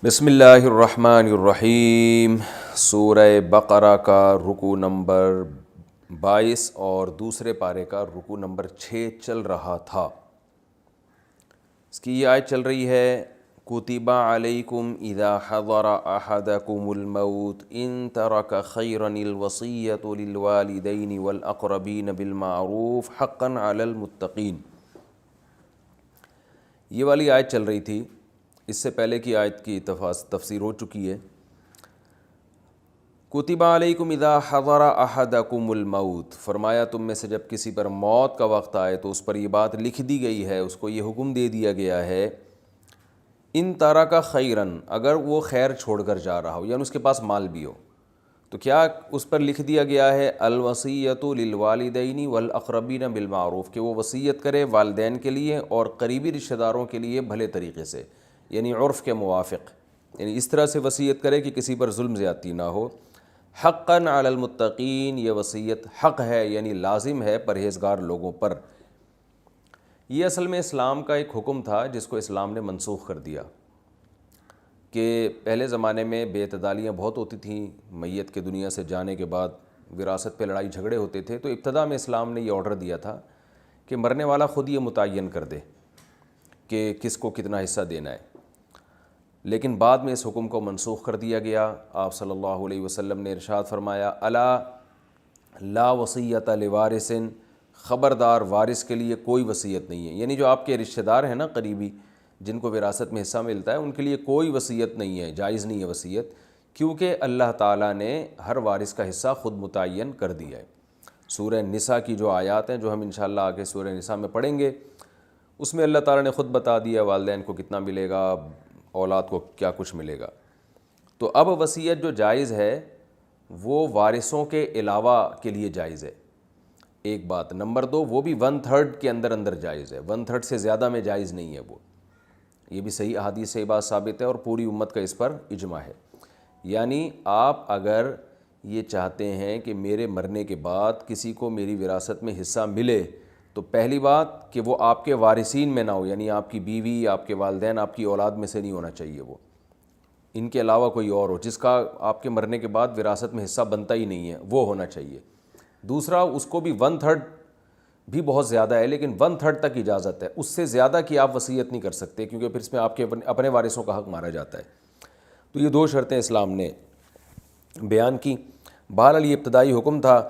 بسم اللہ الرحمن الرحیم۔ سورہ بقرہ کا رکوع نمبر 22 اور دوسرے پارے کا رکوع نمبر 6 چل رہا تھا۔ اس کی یہ آیت چل رہی ہے کتب علیکم اذا حضر احدکم الموت ان ترک خیرا الوصیۃ للوالدین والاقربین بالمعروف حقا علی المتقین۔ یہ والی آیت چل رہی تھی، اس سے پہلے کی آیت کی تفسیر ہو چکی ہے۔ کتب علیکم اذا حضر احدکم الموت، فرمایا تم میں سے جب کسی پر موت کا وقت آئے تو اس پر یہ بات لکھ دی گئی ہے، اس کو یہ حکم دے دیا گیا ہے، ان ترک خیرن، اگر وہ خیر چھوڑ کر جا رہا ہو یعنی اس کے پاس مال بھی ہو تو کیا اس پر لکھ دیا گیا ہے الوصیۃ للوالدین والاقربین بالمعروف، کہ وہ وصیت کرے والدین کے لیے اور قریبی رشتہ داروں کے لیے بھلے طریقے سے، یعنی عرف کے موافق، یعنی اس طرح سے وصیت کرے کہ کسی پر ظلم زیادتی نہ ہو۔ حقا علی المتقین، یہ وصیت حق ہے یعنی لازم ہے پرہیزگار لوگوں پر۔ یہ اصل میں اسلام کا ایک حکم تھا جس کو اسلام نے منسوخ کر دیا، کہ پہلے زمانے میں بے اعتدالیاں بہت ہوتی تھیں، میت کے دنیا سے جانے کے بعد وراثت پہ لڑائی جھگڑے ہوتے تھے، تو ابتدا میں اسلام نے یہ آرڈر دیا تھا کہ مرنے والا خود یہ متعین کر دے کہ کس کو کتنا حصہ دینا ہے، لیکن بعد میں اس حکم کو منسوخ کر دیا گیا۔ آپ صلی اللہ علیہ وسلم نے ارشاد فرمایا الا لا وصیۃ لوارث، خبردار وارث کے لیے کوئی وصیت نہیں ہے، یعنی جو آپ کے رشتہ دار ہیں نا قریبی جن کو وراثت میں حصہ ملتا ہے ان کے لیے کوئی وصیت نہیں ہے، جائز نہیں ہے وصیت، کیونکہ اللہ تعالیٰ نے ہر وارث کا حصہ خود متعین کر دیا ہے۔ سورہ نساء کی جو آیات ہیں جو ہم انشاءاللہ آگے سورہ نساء میں پڑھیں گے، اس میں اللہ تعالیٰ نے خود بتا دیا والدین کو کتنا ملے گا، اولاد کو کیا کچھ ملے گا۔ تو اب وصیت جو جائز ہے وہ وارثوں کے علاوہ کے لیے جائز ہے، ایک بات۔ نمبر دو، وہ بھی 1/3 کے اندر جائز ہے، 1/3 سے زیادہ میں جائز نہیں ہے وہ، یہ بھی صحیح احادیث سے بات ثابت ہے اور پوری امت کا اس پر اجماع ہے۔ یعنی آپ اگر یہ چاہتے ہیں کہ میرے مرنے کے بعد کسی کو میری وراثت میں حصہ ملے تو پہلی بات کہ وہ آپ کے وارثین میں نہ ہو، یعنی آپ کی بیوی، آپ کے والدین، آپ کی اولاد میں سے نہیں ہونا چاہیے، وہ ان کے علاوہ کوئی اور ہو جس کا آپ کے مرنے کے بعد وراثت میں حصہ بنتا ہی نہیں ہے، وہ ہونا چاہیے۔ دوسرا، اس کو بھی 1/3 بھی بہت زیادہ ہے لیکن 1/3 تک اجازت ہے، اس سے زیادہ کی آپ وصیت نہیں کر سکتے کیونکہ پھر اس میں آپ کے اپنے وارثوں کا حق مارا جاتا ہے۔ تو یہ 2 شرطیں اسلام نے بیان کی۔ بہرحال یہ ابتدائی حکم تھا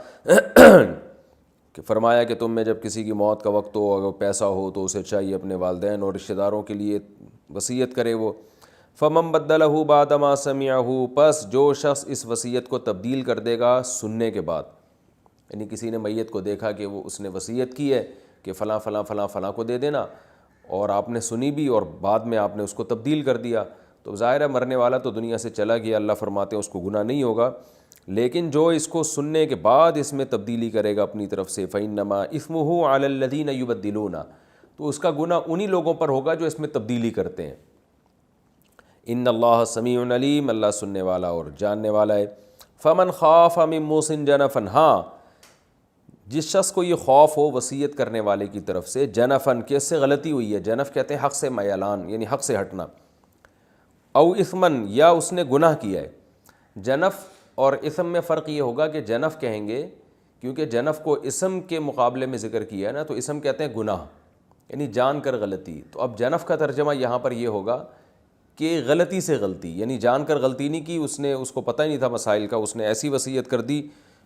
کہ فرمایا کہ تم میں جب کسی کی موت کا وقت ہو، اگر پیسہ ہو تو اسے چاہیے اپنے والدین اور رشتہ داروں کے لیے وصیت کرے وہ۔ فَمَن بَدَّلَهُ بَعْدَ مَا سَمِعَهُ، پس جو شخص اس وصیت کو تبدیل کر دے گا سننے کے بعد، یعنی کسی نے میت کو دیکھا کہ وہ اس نے وصیت کی ہے کہ فلاں فلاں فلاں فلاں کو دے دینا، اور آپ نے سنی بھی اور بعد میں آپ نے اس کو تبدیل کر دیا، تو ظاہر ہے مرنے والا تو دنیا سے چلا گیا، اللہ فرماتے ہیں اس کو گناہ نہیں ہوگا، لیکن جو اس کو سننے کے بعد اس میں تبدیلی کرے گا اپنی طرف سے فَإِنَّمَا إِثْمُهُ عَلَى الَّذِينَ يُبَدِّلُونَ، تو اس کا گناہ انہی لوگوں پر ہوگا جو اس میں تبدیلی کرتے ہیں۔ ان اللہ سمیع علیم، اللہ سننے والا اور جاننے والا ہے۔ فمن خاف من موص جنفا، ہاں جس شخص کو یہ خوف ہو وصیت کرنے والے کی طرف سے جنفن، کہ اس سے غلطی ہوئی ہے، جنف کہتے ہیں حق سے میلان یعنی حق سے ہٹنا، او اثمن، یا اس نے گناہ کیا ہے۔ جنف اور اثم میں فرق یہ ہوگا کہ جنف کہیں گے کیونکہ جنف کو اسم کے مقابلے میں ذکر کیا ہے نا، تو اسم کہتے ہیں گناہ یعنی جان کر غلطی، تو اب جنف کا ترجمہ یہاں پر یہ ہوگا کہ غلطی سے غلطی، یعنی جان کر غلطی نہیں کی، اس کو پتہ ہی نہیں تھا مسائل کا، اس نے ایسی وصیت کر دی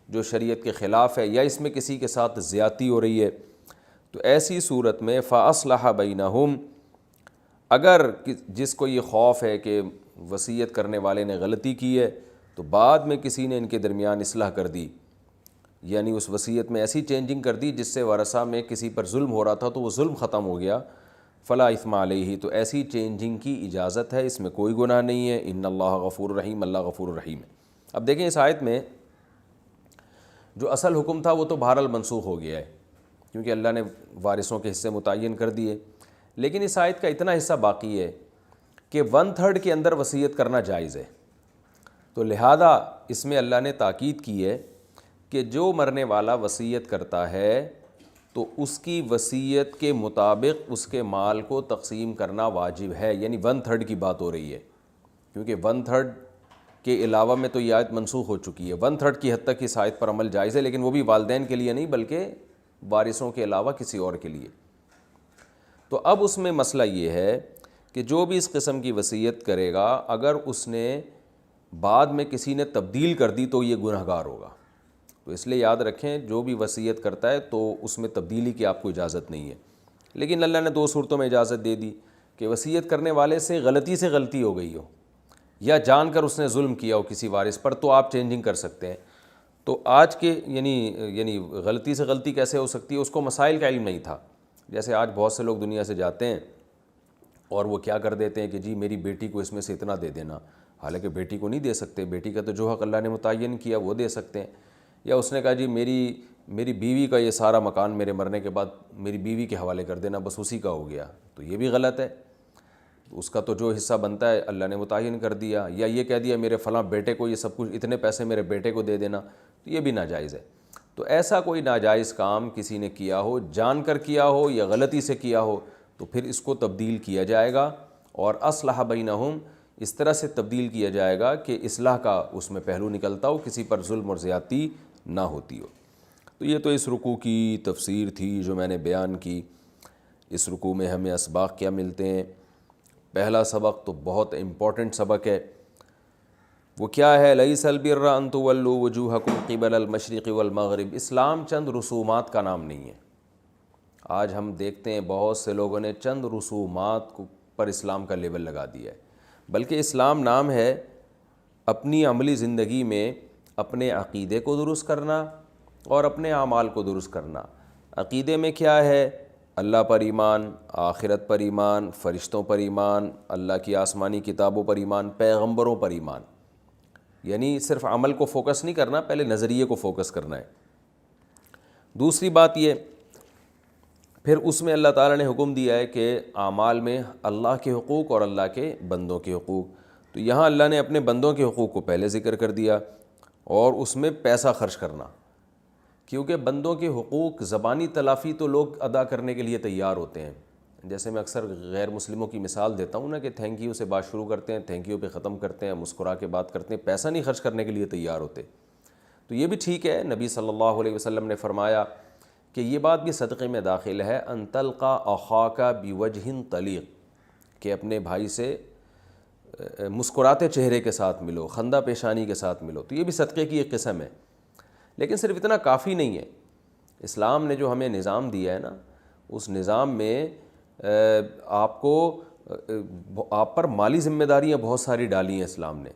جو شریعت کے خلاف ہے یا اس میں کسی کے ساتھ زیادتی ہو رہی ہے، تو ایسی صورت میں فَأَصْلَحَ بَيْنَهُمْ، اگر جس کو یہ خوف ہے کہ وصیت کرنے والے نے غلطی کی ہے تو بعد میں کسی نے ان کے درمیان اصلاح کر دی، یعنی اس وصیت میں ایسی چینجنگ کر دی جس سے ورثہ میں کسی پر ظلم ہو رہا تھا تو وہ ظلم ختم ہو گیا، فلا اثم علیہ، تو ایسی چینجنگ کی اجازت ہے، اس میں کوئی گناہ نہیں ہے۔ ان اللہ غفور رحیم، اللہ غفور رحیم ہے۔ اب دیکھیں اس آیت میں جو اصل حکم تھا وہ تو بہرحال منسوخ ہو گیا ہے کیونکہ اللہ نے وارثوں کے حصے متعین کر دیے، لیکن اس آیت کا اتنا حصہ باقی ہے کہ 1/3 کے اندر وصیت کرنا جائز ہے، تو لہذا اس میں اللہ نے تاکید کی ہے کہ جو مرنے والا وصیت کرتا ہے تو اس کی وصیت کے مطابق اس کے مال کو تقسیم کرنا واجب ہے، یعنی 1/3 کی بات ہو رہی ہے، کیونکہ 1/3 کے علاوہ میں تو یہ آیت منسوخ ہو چکی ہے. 1/3 کی حد تک اس آیت پر عمل جائز ہے، لیکن وہ بھی والدین کے لیے نہیں بلکہ وارثوں کے علاوہ کسی اور کے لیے. تو اب اس میں مسئلہ یہ ہے کہ جو بھی اس قسم کی وصیت کرے گا، اگر اس نے بعد میں کسی نے تبدیل کر دی تو یہ گنہگار ہوگا. تو اس لیے یاد رکھیں جو بھی وصیت کرتا ہے تو اس میں تبدیلی کی آپ کو اجازت نہیں ہے. لیکن اللہ نے 2 صورتوں میں اجازت دے دی کہ وصیت کرنے والے سے غلطی ہو گئی ہو یا جان کر اس نے ظلم کیا ہو کسی وارث پر، تو آپ چینجنگ کر سکتے ہیں. تو آج کے یعنی غلطی سے غلطی کیسے ہو سکتی ہے، اس کو مسائل کا علم نہیں تھا. جیسے آج بہت سے لوگ دنیا سے جاتے ہیں اور وہ کیا کر دیتے ہیں کہ جی میری بیٹی کو اس میں سے اتنا دے دینا، حالانکہ بیٹی کو نہیں دے سکتے. بیٹی کا تو جو حق اللہ نے متعین کیا وہ دے سکتے ہیں. یا اس نے کہا جی میری بیوی کا یہ سارا مکان میرے مرنے کے بعد میری بیوی کے حوالے کر دینا، بس اسی کا ہو گیا. تو یہ بھی غلط ہے. اس کا تو جو حصہ بنتا ہے اللہ نے متعین کر دیا. یا یہ کہہ دیا میرے فلاں بیٹے کو یہ سب کچھ، اتنے پیسے میرے بیٹے کو دے دینا، تو یہ بھی ناجائز ہے. تو ایسا کوئی ناجائز کام کسی نے کیا ہو، جان کر کیا ہو یا غلطی سے کیا ہو، تو پھر اس کو تبدیل کیا جائے گا. اور اصلح بینہم، اس طرح سے تبدیل کیا جائے گا کہ اصلاح کا اس میں پہلو نکلتا ہو، کسی پر ظلم اور زیادتی نہ ہوتی ہو. تو یہ تو اس رکوع کی تفسیر تھی جو میں نے بیان کی. اس رکوع میں ہمیں اسباق کیا ملتے ہیں؟ پہلا سبق تو بہت امپورٹنٹ سبق ہے. وہ کیا ہے؟ لیس البر ان تولوا وجوہکم قبل المشرق والمغرب. اسلام چند رسومات کا نام نہیں ہے. آج ہم دیکھتے ہیں بہت سے لوگوں نے چند رسومات پر اسلام کا لیبل لگا دیا ہے، بلکہ اسلام نام ہے اپنی عملی زندگی میں اپنے عقیدے کو درست کرنا اور اپنے اعمال کو درست کرنا. عقیدے میں کیا ہے؟ اللہ پر ایمان، آخرت پر ایمان، فرشتوں پر ایمان، اللہ کی آسمانی کتابوں پر ایمان، پیغمبروں پر ایمان. یعنی صرف عمل کو فوکس نہیں کرنا، پہلے نظریے کو فوکس کرنا ہے. دوسری بات یہ، پھر اس میں اللہ تعالیٰ نے حکم دیا ہے کہ اعمال میں اللہ کے حقوق اور اللہ کے بندوں کے حقوق. تو یہاں اللہ نے اپنے بندوں کے حقوق کو پہلے ذکر کر دیا اور اس میں پیسہ خرچ کرنا، کیونکہ بندوں کے حقوق زبانی تلافی تو لوگ ادا کرنے کے لیے تیار ہوتے ہیں. جیسے میں اکثر غیر مسلموں کی مثال دیتا ہوں نا کہ تھینک یو سے بات شروع کرتے ہیں، تھینک یو پہ ختم کرتے ہیں، مسکرا کے بات کرتے ہیں، پیسہ نہیں خرچ کرنے کے لیے تیار ہوتے. تو یہ بھی ٹھیک ہے. نبی صلی اللہ علیہ وسلم نے فرمایا کہ یہ بات بھی صدقے میں داخل ہے، ان تلقى اخاک بوجہ طلیق، کہ اپنے بھائی سے مسکراتے چہرے کے ساتھ ملو، خندہ پیشانی کے ساتھ ملو. تو یہ بھی صدقے کی ایک قسم ہے. لیکن صرف اتنا کافی نہیں ہے. اسلام نے جو ہمیں نظام دیا ہے نا، اس نظام میں آپ پر مالی ذمہ داریاں بہت ساری ڈالی ہیں اسلام نے.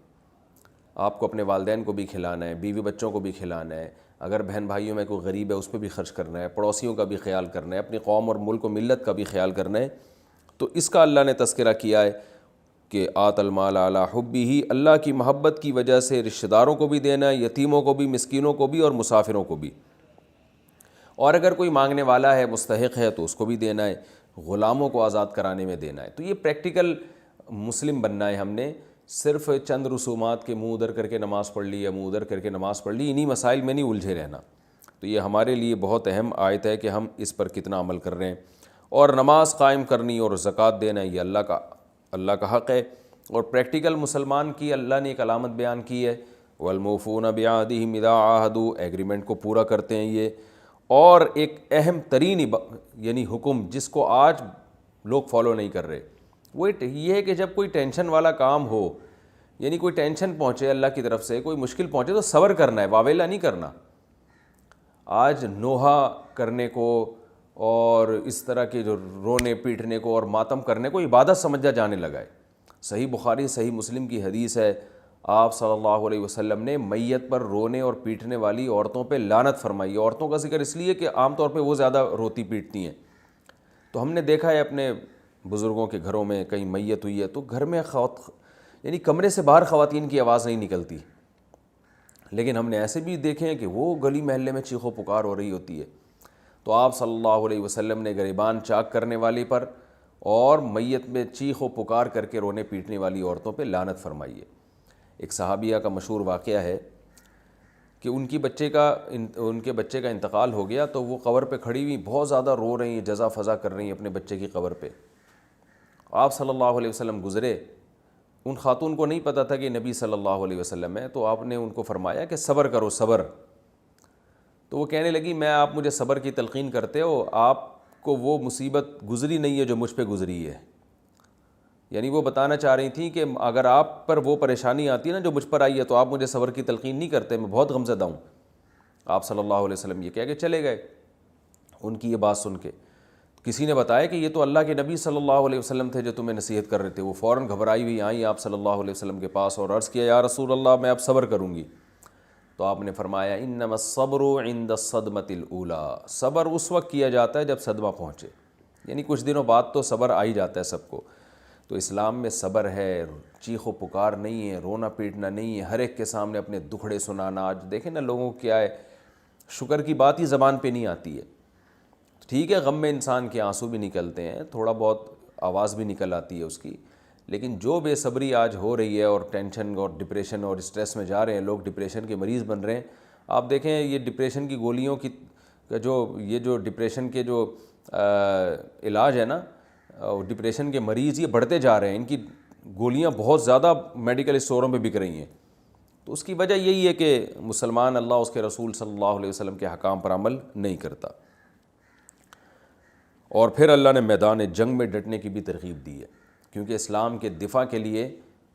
آپ کو اپنے والدین کو بھی کھلانا ہے، بیوی بچوں کو بھی کھلانا ہے، اگر بہن بھائیوں میں کوئی غریب ہے اس پہ بھی خرچ کرنا ہے، پڑوسیوں کا بھی خیال کرنا ہے، اپنی قوم اور ملک و ملت کا بھی خیال کرنا ہے. تو اس کا اللہ نے تذکرہ کیا ہے کہ آت المال علی حبہ، اللہ کی محبت کی وجہ سے رشتہ داروں کو بھی دینا ہے، یتیموں کو بھی، مسکینوں کو بھی اور مسافروں کو بھی. اور اگر کوئی مانگنے والا ہے، مستحق ہے، تو اس کو بھی دینا ہے. غلاموں کو آزاد کرانے میں دینا ہے. تو یہ پریکٹیکل مسلم بننا ہے. ہم نے صرف چند رسومات کے منہ ادھر کر کے نماز پڑھ لی یا منہ ادھر کر کے نماز پڑھ لی، انہی مسائل میں نہیں الجھے رہنا. تو یہ ہمارے لیے بہت اہم آیت ہے کہ ہم اس پر کتنا عمل کر رہے ہیں. اور نماز قائم کرنی اور زکوٰۃ دینا یہ اللہ کا حق ہے. اور پریکٹیکل مسلمان کی اللہ نے ایک علامت بیان کی ہے، والموفون بعہدہم اذا عاہدوا، ایگریمنٹ کو پورا کرتے ہیں یہ. اور ایک اہم ترین یعنی حکم جس کو آج لوگ فالو نہیں کر رہے، وہ یہ ہے کہ جب کوئی ٹینشن والا کام ہو، یعنی کوئی ٹینشن پہنچے اللہ کی طرف سے، کوئی مشکل پہنچے، تو صبر کرنا ہے، واویلا نہیں کرنا. آج نوحہ کرنے کو اور اس طرح کے جو رونے پیٹنے کو اور ماتم کرنے کو عبادت سمجھا جانے لگا ہے. صحیح بخاری صحیح مسلم کی حدیث ہے، آپ صلی اللہ علیہ وسلم نے میت پر رونے اور پیٹنے والی عورتوں پہ لعنت فرمائی. عورتوں کا ذکر اس لیے کہ عام طور پہ وہ زیادہ روتی پیٹتی ہیں. تو ہم نے دیکھا ہے اپنے بزرگوں کے گھروں میں کہیں میت ہوئی ہے تو گھر میں یعنی کمرے سے باہر خواتین کی آواز نہیں نکلتی. لیکن ہم نے ایسے بھی دیکھے ہیں کہ وہ گلی محلے میں چیخو پکار ہو رہی ہوتی ہے. تو آپ صلی اللہ علیہ وسلم نے گریبان چاک کرنے والی پر اور میت میں چیخ و پکار کر کے رونے پیٹنے والی عورتوں پہ لعنت فرمائی ہے. ایک صحابیہ کا مشہور واقعہ ہے کہ ان کے بچے کا انتقال ہو گیا، تو وہ قبر پہ کھڑی ہوئی بہت زیادہ رو رہی ہیں، جزا فضا کر رہی ہیں اپنے بچے کی قبر پہ. آپ صلی اللہ علیہ وسلم گزرے ان خاتون کو نہیں پتہ تھا کہ نبی صلی اللہ علیہ وسلم ہے، تو آپ نے ان کو فرمایا کہ صبر کرو، صبر. تو وہ کہنے لگی میں آپ مجھے صبر کی تلقین کرتے ہو، آپ کو وہ مصیبت گزری نہیں ہے جو مجھ پہ گزری ہے. یعنی وہ بتانا چاہ رہی تھیں کہ اگر آپ پر وہ پریشانی آتی ہے نا جو مجھ پر آئی ہے تو آپ مجھے صبر کی تلقین نہیں کرتے، میں بہت غمزدہ ہوں. آپ صلی اللہ علیہ وسلم یہ کہہ کے چلے گئے. ان کی یہ بات سن کے کسی نے بتایا کہ یہ تو اللہ کے نبی صلی اللہ علیہ وسلم تھے جو تمہیں نصیحت کر رہے تھے. وہ فوراً گھبرائی ہوئی آئیں آپ صلی اللہ علیہ وسلم کے پاس اور عرض کیا یا رسول اللہ میں اب صبر کروں گی. تو آپ نے فرمایا انما الصبر عند الصدمۃ الاولی، صبر اس وقت کیا جاتا ہے جب صدمہ پہنچے. یعنی کچھ دنوں بعد تو صبر آ ہی جاتا ہے سب کو. تو اسلام میں صبر ہے، چیخ و پکار نہیں ہے، رونا پیٹنا نہیں ہے، ہر ایک کے سامنے اپنے دکھڑے سنانا. آج دیکھیں نا لوگوں کو کیا ہے، شکر کی بات ہی زبان پہ نہیں آتی ہے. ٹھیک ہے غم میں انسان کے آنسو بھی نکلتے ہیں، تھوڑا بہت آواز بھی نکل آتی ہے اس کی، لیکن جو بے صبری آج ہو رہی ہے اور ٹینشن اور ڈپریشن اور اسٹریس میں جا رہے ہیں لوگ، ڈپریشن کے مریض بن رہے ہیں. آپ دیکھیں یہ ڈپریشن کی گولیوں کی جو ڈپریشن کے جو علاج ہے نا، ڈپریشن کے مریض یہ بڑھتے جا رہے ہیں، ان کی گولیاں بہت زیادہ میڈیکل اسٹوروں پہ بک رہی ہیں. تو اس کی وجہ یہی ہے کہ مسلمان اللہ اس کے رسول صلی اللہ علیہ وسلم کے حکام پر عمل نہیں کرتا. اور پھر اللہ نے میدان جنگ میں ڈٹنے کی بھی ترغیب دی ہے، کیونکہ اسلام کے دفاع کے لیے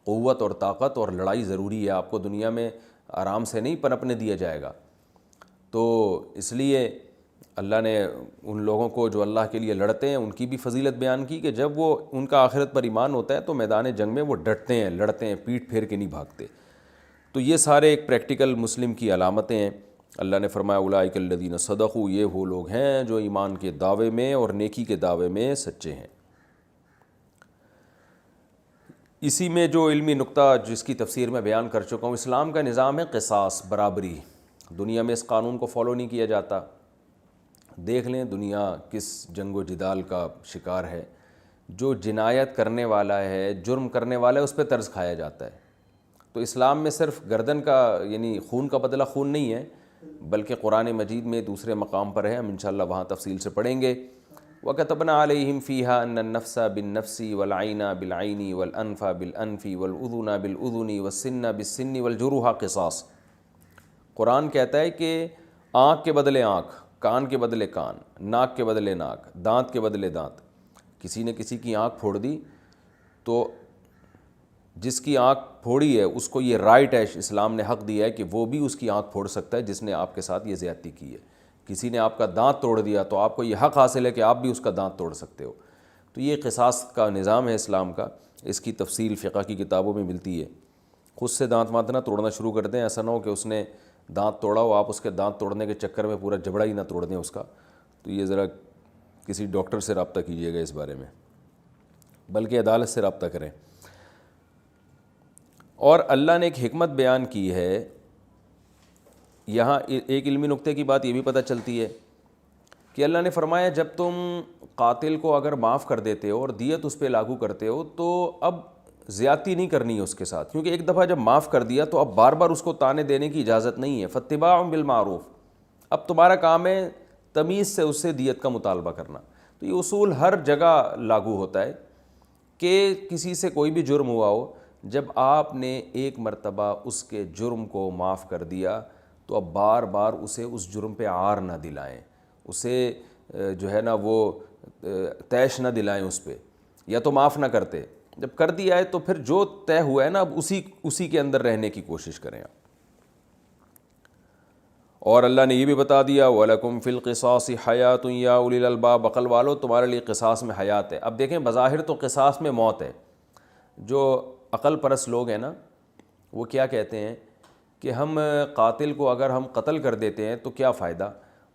قوت اور طاقت اور لڑائی ضروری ہے. آپ کو دنیا میں آرام سے نہیں پنپنے دیا جائے گا. تو اس لیے اللہ نے ان لوگوں کو جو اللہ کے لیے لڑتے ہیں ان کی بھی فضیلت بیان کی کہ جب وہ ان کا آخرت پر ایمان ہوتا ہے تو میدان جنگ میں وہ ڈٹتے ہیں، لڑتے ہیں، پیٹ پھیر کے نہیں بھاگتے. تو یہ سارے ایک پریکٹیکل مسلم کی علامتیں ہیں. اللہ نے فرمایا اولئک الذین صدقوا، یہ وہ لوگ ہیں جو ایمان کے دعوے میں اور نیکی کے دعوے میں سچے ہیں. اسی میں جو علمی نقطہ جس کی تفسیر میں بیان کر چکا ہوں، اسلام کا نظام ہے قصاص، برابری. دنیا میں اس قانون کو فالو نہیں کیا جاتا. دیکھ لیں دنیا کس جنگ و جدال کا شکار ہے. جو جنایت کرنے والا ہے، جرم کرنے والا ہے، اس پہ طرز کھایا جاتا ہے. تو اسلام میں صرف گردن کا یعنی خون کا بدلہ خون نہیں ہے، بلکہ قرآن مجید میں دوسرے مقام پر ہے، ہم انشاءاللہ وہاں تفصیل سے پڑھیں گے. وَكَتَبْنَا عَلَيْهِمْ فِيهَا أَنَّ النَّفْسَ بِالنَّفْسِ وَالْعَيْنَ بِالْعَيْنِ وَالْأَنْفَ بِالْأَنْفِ وَالْأُذُنَ بِالْأُذُنِ وَالسِّنَّ بِالسِّنِّ وَالْجُرُوحَ قِصَاص. قرآن کہتا ہے کہ آنکھ کے بدلے آنکھ، کان کے بدلے کان، ناک کے بدلے ناک، دانت کے بدلے دانت. کسی نے کسی کی آنکھ پھوڑ دی تو جس کی آنکھ پھوڑی ہے اس کو یہ رائٹ ہے، اسلام نے حق دیا ہے کہ وہ بھی اس کی آنکھ پھوڑ سکتا ہے جس نے آپ کے ساتھ یہ زیادتی کی ہے. کسی نے آپ کا دانت توڑ دیا تو آپ کو یہ حق حاصل ہے کہ آپ بھی اس کا دانت توڑ سکتے ہو. تو یہ قصاص کا نظام ہے اسلام کا. اس کی تفصیل فقہ کی کتابوں میں ملتی ہے. خود سے دانت وانت نہ توڑنا شروع کر دیں، ایسا نہ ہو کہ اس نے دانت توڑا ہو، آپ اس کے دانت توڑنے کے چکر میں پورا جبڑا ہی نہ توڑ دیں اس کا. تو یہ ذرا کسی ڈاکٹر سے رابطہ کیجیے گا اس بارے میں، بلکہ عدالت سے رابطہ کریں. اور اللہ نے ایک حکمت بیان کی ہے یہاں. ایک علمی نقطے کی بات یہ بھی پتہ چلتی ہے کہ اللہ نے فرمایا جب تم قاتل کو اگر معاف کر دیتے ہو اور دیت اس پہ لاگو کرتے ہو تو اب زیادتی نہیں کرنی ہے اس کے ساتھ، کیونکہ ایک دفعہ جب معاف کر دیا تو اب بار بار اس کو تانے دینے کی اجازت نہیں ہے. فاتباع بالمعروف، اب تمہارا کام ہے تمیز سے اس سے دیت کا مطالبہ کرنا. تو یہ اصول ہر جگہ لاگو ہوتا ہے کہ کسی سے کوئی بھی جرم ہوا ہو، جب آپ نے ایک مرتبہ اس کے جرم کو معاف کر دیا تو اب بار بار اسے اس جرم پہ عار نہ دلائیں، اسے جو ہے نا وہ طیش نہ دلائیں اس پہ، یا تو معاف نہ کرتے. جب کر دیا ہے تو پھر جو طے ہوا ہے نا اب اسی کے اندر رہنے کی کوشش کریں آپ. اور اللہ نے یہ بھی بتا دیا وَلَكُمْ فِي الْقِصَاصِ حَيَاتٌ يَا أُولِي الْأَلْبَابِ، عقل والو تمہارے لیے قصاص میں حیات ہے. اب دیکھیں بظاہر تو قصاص میں موت ہے. جو عقل پرست لوگ ہیں نا وہ کیا کہتے ہیں کہ ہم قاتل کو اگر ہم قتل کر دیتے ہیں تو کیا فائدہ،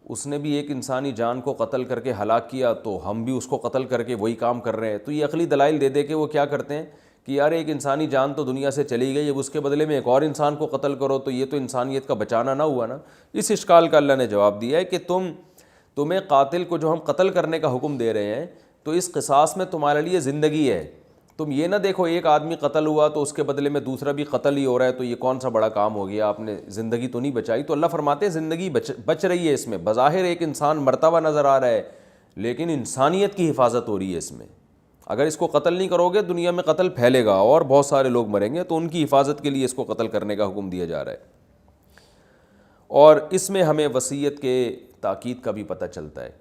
اس نے بھی ایک انسانی جان کو قتل کر کے ہلاک کیا تو ہم بھی اس کو قتل کر کے وہی کام کر رہے ہیں. تو یہ عقلی دلائل دے دے کے وہ کیا کرتے ہیں کہ یار ایک انسانی جان تو دنیا سے چلی گئی، اب اس کے بدلے میں ایک اور انسان کو قتل کرو تو یہ تو انسانیت کا بچانا نہ ہوا نا. اس اشکال کا اللہ نے جواب دیا ہے کہ تمہیں قاتل کو جو ہم قتل کرنے کا حکم دے رہے ہیں تو اس قصاص میں تمہارے لیے زندگی ہے. تم یہ نہ دیکھو ایک آدمی قتل ہوا تو اس کے بدلے میں دوسرا بھی قتل ہی ہو رہا ہے تو یہ کون سا بڑا کام ہو گیا، آپ نے زندگی تو نہیں بچائی. تو اللہ فرماتے ہیں زندگی بچ رہی ہے اس میں. بظاہر ایک انسان مرتا ہوا نظر آ رہا ہے لیکن انسانیت کی حفاظت ہو رہی ہے اس میں. اگر اس کو قتل نہیں کرو گے دنیا میں قتل پھیلے گا اور بہت سارے لوگ مریں گے، تو ان کی حفاظت کے لیے اس کو قتل کرنے کا حکم دیا جا رہا ہے۔ اور اس میں ہمیں وصیت کے تاکید کا بھی پتہ چلتا ہے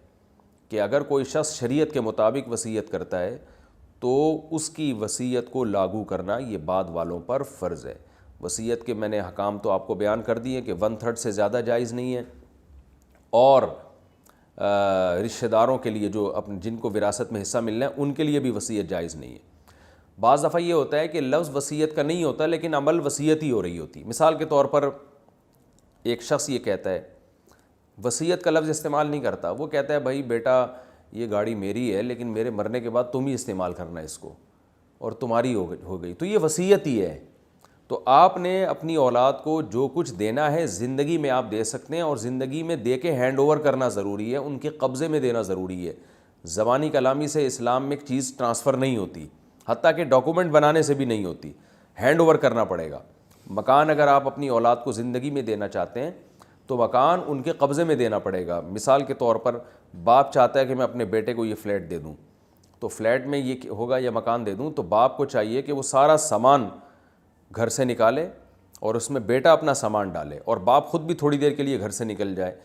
کہ اگر کوئی شخص شریعت کے مطابق وصیت کرتا ہے تو اس کی وصیت کو لاگو کرنا یہ بعد والوں پر فرض ہے۔ وصیت کے میں نے احکام تو آپ کو بیان کر دیے کہ 1/3 سے زیادہ جائز نہیں ہے، اور رشتہ داروں کے لیے جو جن کو وراثت میں حصہ ملنا ہے ان کے لیے بھی وصیت جائز نہیں ہے۔ بعض دفعہ یہ ہوتا ہے کہ لفظ وصیت کا نہیں ہوتا لیکن عمل وصیت ہی ہو رہی ہوتی۔ مثال کے طور پر ایک شخص یہ کہتا ہے، وصیت کا لفظ استعمال نہیں کرتا، وہ کہتا ہے بھائی بیٹا یہ گاڑی میری ہے لیکن میرے مرنے کے بعد تم ہی استعمال کرنا ہے اس کو، اور تمہاری ہو گئی، تو یہ وصیت ہی ہے۔ تو آپ نے اپنی اولاد کو جو کچھ دینا ہے زندگی میں آپ دے سکتے ہیں، اور زندگی میں دے کے ہینڈ اوور کرنا ضروری ہے، ان کے قبضے میں دینا ضروری ہے۔ زبانی کلامی سے اسلام میں ایک چیز ٹرانسفر نہیں ہوتی، حتیٰ کہ ڈاکومنٹ بنانے سے بھی نہیں ہوتی، ہینڈ اوور کرنا پڑے گا۔ مکان اگر آپ اپنی اولاد کو زندگی میں دینا چاہتے ہیں تو مکان ان کے قبضے میں دینا پڑے گا۔ مثال کے طور پر باپ چاہتا ہے کہ میں اپنے بیٹے کو یہ فلیٹ دے دوں، تو فلیٹ میں یہ ہوگا یا مکان دے دوں، تو باپ کو چاہیے کہ وہ سارا سامان گھر سے نکالے اور اس میں بیٹا اپنا سامان ڈالے، اور باپ خود بھی تھوڑی دیر کے لیے گھر سے نکل جائے۔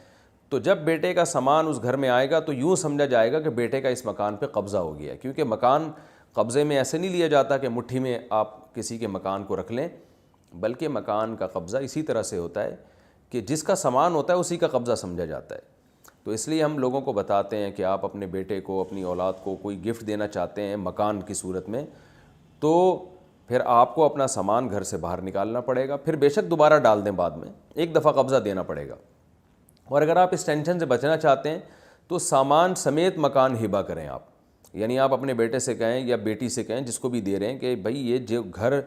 تو جب بیٹے کا سامان اس گھر میں آئے گا تو یوں سمجھا جائے گا کہ بیٹے کا اس مکان پہ قبضہ ہو گیا ہے، کیونکہ مکان قبضے میں ایسے نہیں لیا جاتا کہ مٹھی میں آپ کسی کے مکان کو رکھ لیں، بلکہ مکان کا قبضہ اسی طرح سے ہوتا ہے کہ جس کا سامان ہوتا ہے اسی کا قبضہ سمجھا جاتا ہے۔ تو اس لیے ہم لوگوں کو بتاتے ہیں کہ آپ اپنے بیٹے کو، اپنی اولاد کو کوئی گفٹ دینا چاہتے ہیں مکان کی صورت میں، تو پھر آپ کو اپنا سامان گھر سے باہر نکالنا پڑے گا، پھر بے شک دوبارہ ڈال دیں، بعد میں ایک دفعہ قبضہ دینا پڑے گا۔ اور اگر آپ اس ٹینشن سے بچنا چاہتے ہیں تو سامان سمیت مکان ہبہ کریں آپ، یعنی آپ اپنے بیٹے سے کہیں یا بیٹی سے کہیں جس کو بھی دے رہے ہیں کہ بھائی یہ جو گھر